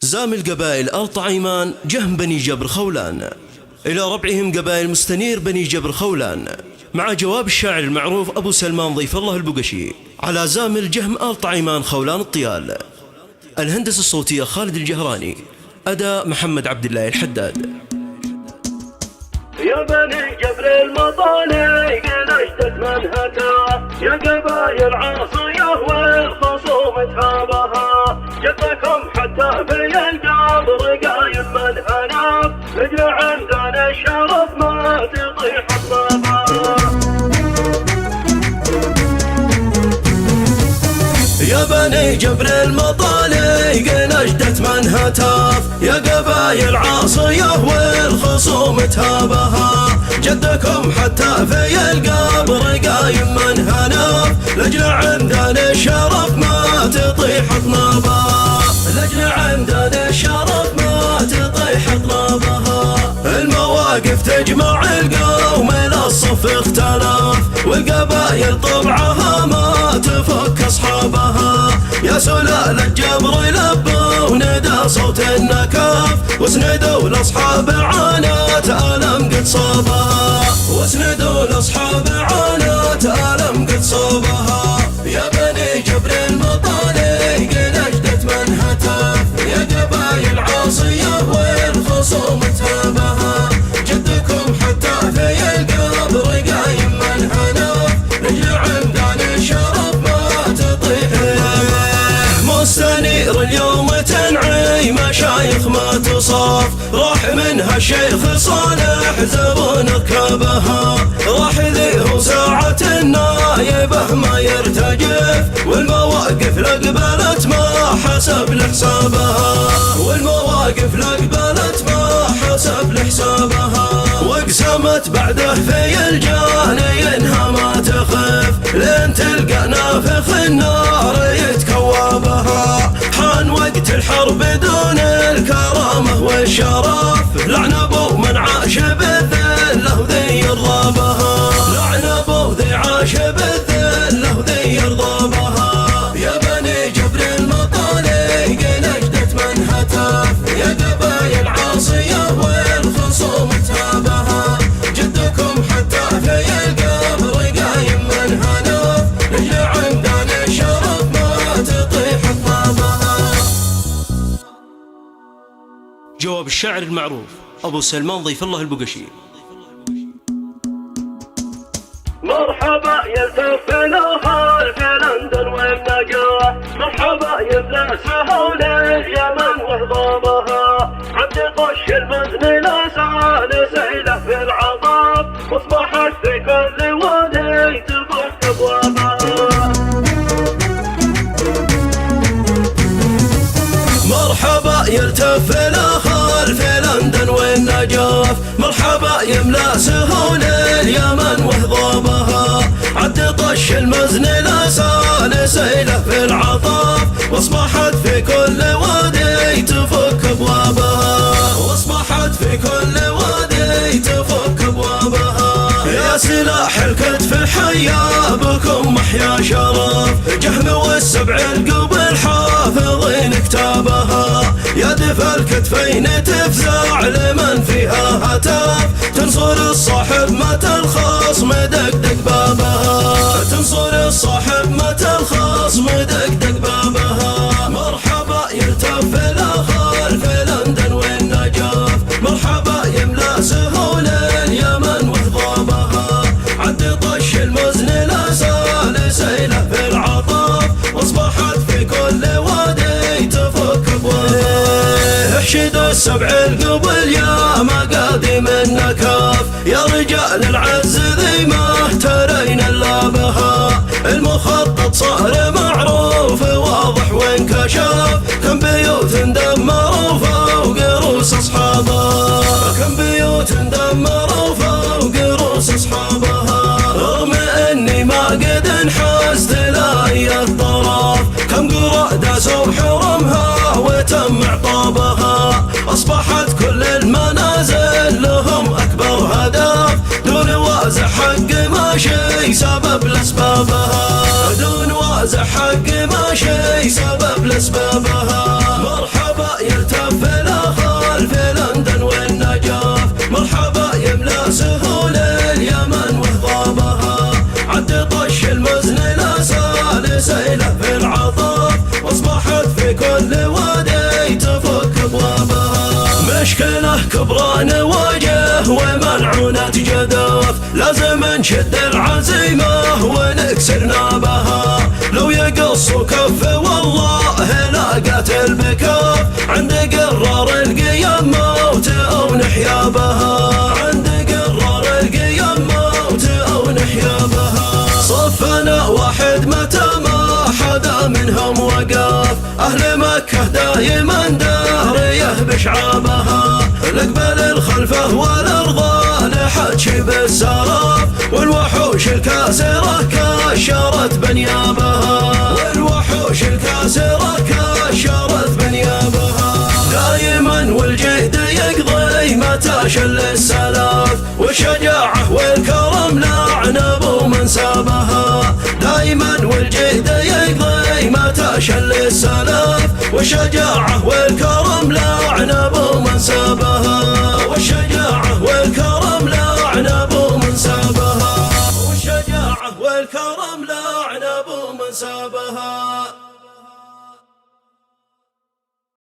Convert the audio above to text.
زام القبائل آل طعيمان جهم بني جبر خولان إلى ربعهم قبائل مستنير بني جبر خولان، مع جواب الشاعر المعروف أبو سلمان ضيف الله البقشي على زام الجهم آل طعيمان خولان الطيال. الهندسة الصوتية خالد الجهراني، أداء محمد عبد الله الحداد. يا بني جبر المطالق نجدة منهتها، يا قبايل عاصية والخصوم تهابها، جدكم حتى في القبر قايم منهنا، نجل عندنا الشرف ما تطيح الطبها. يا بني جبر المطالق نجدة من هتاف، يا قبايل عاصية والخصوم تهابها، جدكم حتى في القبر قايم من هناف، لجل عندنا الشرف ما تطيح طنابها، لجل عندنا الشرف ما تطيح طنابها. المواقف تجمع القوم الى الصف اختلاف، والقبايل طبعها ما تفك اصحابها، يا سلالة جبر لبوا ندى صوت النكاف، واسندوا لاصحاب عانات ألم قد صابها، واسندوا لاصحاب عانات ألم قد صابها. يا بني جبر المطالق نجدة من هتاف، يا قبايل عاصية والخصوم تهابها، جدكم حتى في القبر قايم من هناف، نجل عمدان الشرف ما تطيح. مستنير اليوم تنعي مشايخ ما تصاف، راح منها الشيخ صالح زبون ركابها، راح ذيه ساعة النايبه ما يرتجف، والمواقف لقبلت ما حسب لحسابها، والمواقف لقبلت ما حسب لحسابها، واقسمت بعده في الجاني انها ما تخف، لين تلقى نافخ النار يتكوابها، حان وقت الحرب دون الكرامة والشرف، لعن ابو من عاش بالذلة وذي يرضى، لعن ابو ذي عاش بالذلة وذي يرضى بها. يا بني جبر المطالق نجدة من هتاف، يا قبايل عاصية والخصوم تهابها، جدكم حتى في القبر قايم من هناف، نجل عمدان الشرف ما تطيح طابها. جواب الشاعر المعروف أبو سلمان ضيف الله البقشي. مرحبا يلتف لها الفلندن والنجاح، مرحبا يبلى سهول اليمن وهضامها، عبد قش المزن لا سال سيله في العطاف، واصبحت في كل وادي تفك ابوابها. مرحبا يلتف لها الفلندن والنجاف، مرحبا يملا سهول اليمن وهضابها، عد طش المزن لا سال سيله في العطاف، واصبحت في كل وادي تفك ابوابها، واصبحت في كل وادي تفك ابوابها. يا سلاح الكتف حيا بكم محيا شرف، جهم والسبع القبل حافظين كتابها، يا دفا الكتفين تفزع لمن فيها هتاف، تنصر الصاحب متى الخصم دقدق بابها، تنصر الصاحب متى الخصم دقدق بابها. مرحبا يلتف لها الفلندن والنجاف، مرحبا يملا سهول اليمن وهضابها، عد طش المزن لا سال سيله في العطاف، واصبحت في كل وادي تفك ابوابها. احشدوا السبع القبل يا مقادم النكاف، يا رجال العز ذي ما ترين الا بها، المخطط صار معروف واضح وانكشاف، كم بيوت دمروا فوق رؤوس اصحابها، كم بيوت دمروا فوق رؤوس اصحابها، رغم اني ما قد انحازت لاي الطرف، كم قرى داسوا حرمها وتم عطابها، اصبحت كل المنازل لهم اكبر هدف، دون وازع حق ما شي سبب لاسبابها، دون وازع حق ما شي سبب لاسبابها. مرحبا يلتف الصبر نواجه ومنعونة جدف، لازم نشد العزيمة ونكسر نابها. لو يقص كف والله لاقت البكاف، عند قرار القيم موت أو نحيا بها، عند قرار القيم موت أو نحيا بها. صفنا واحد متى ما حدا منهم وقف، أهل مكة دايما داريه بشعابها، الأقبل الخلفه والأرض لحج بالسراف، والوحوش الكاسرة كشرت بنيابها، والوحوش الكاسرة كشرت بنيابها. دايما والجهد يقضي متى شل السلاف، والشجاعة والكرم لعنب من سابها. دايما والجهد يقضي متى شل السلاف، والشجاعة والكرم لعنب من سابها، والشجاعة والكرم لعنب من سابها، والشجاعة والكرم لعنب من سابها.